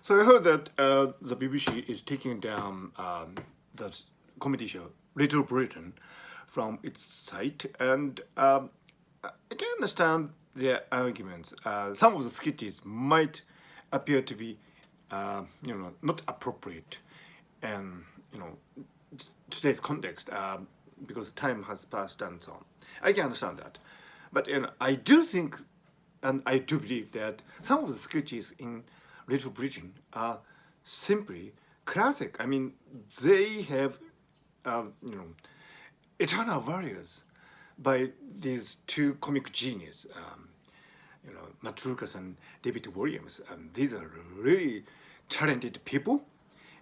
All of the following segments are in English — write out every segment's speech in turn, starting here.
So I heard that the BBC is taking down the comedy show Little Britain from its site, and I can understand their arguments. Some of the sketches might appear to be, not appropriate, and today's context, because time has passed and so on. I can understand that, but I do think, and I do believe that some of the sketches in Little Britain are simply classic. I mean, they have, eternal values by these two comic genius, Matt Lucas and David Williams. And these are really talented people,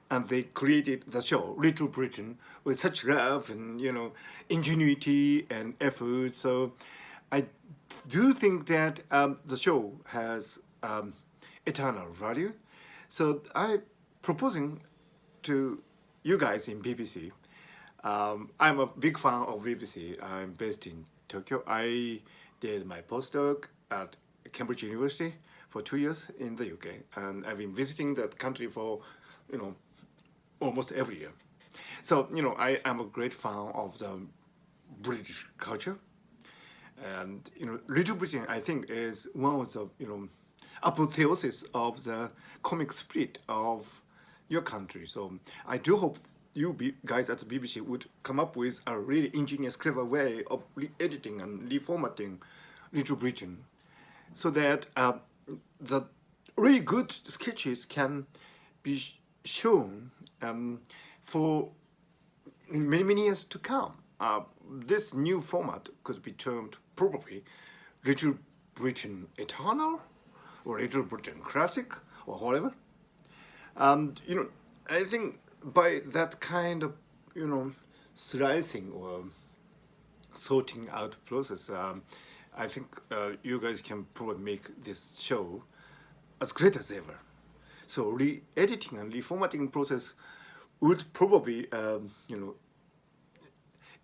and they created the show Little Britain with such love and ingenuity and effort. So I do think that the show has eternal value. So I proposing to you guys in BBC. I'm a big fan of BBC. I'm based in Tokyo. I did my postdoc at Cambridge University for 2 years in the UK, and I've been visiting that country for almost every year. So I am a great fan of the British culture, and Little Britain, I think, is one of the apotheosis of the comic spirit of your country. So I do hope you guys at the BBC would come up with a really ingenious, clever way of re-editing and reformatting Little Britain, so that the really good sketches can be shown for many years to come. This new format could be termed probably Little Britain Eternal or Little Britain Classic or whatever. And I think by that kind of slicing or sorting out process, I think you guys can probably make this show as great as ever. So re-editing and reformatting process would probably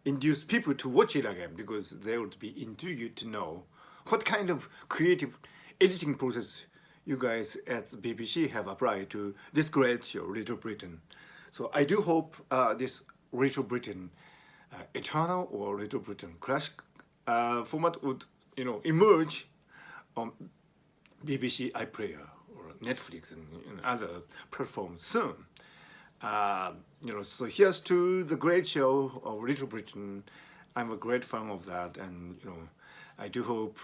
induce people to watch it again, because they would be intrigued to know what kind of creative editing process you guys at the BBC have applied to this great show, Little Britain. So I do hope this Little Britain Eternal or Little Britain Classic format would emerge on BBC iPlayer or Netflix and other platforms soon. So here's to the great show of Little Britain. I'm a great fan of that, and I do hope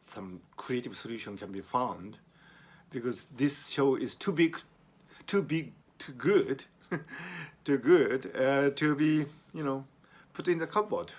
some creative solution can be found, because this show is too big, too good, too good to be put in the cupboard.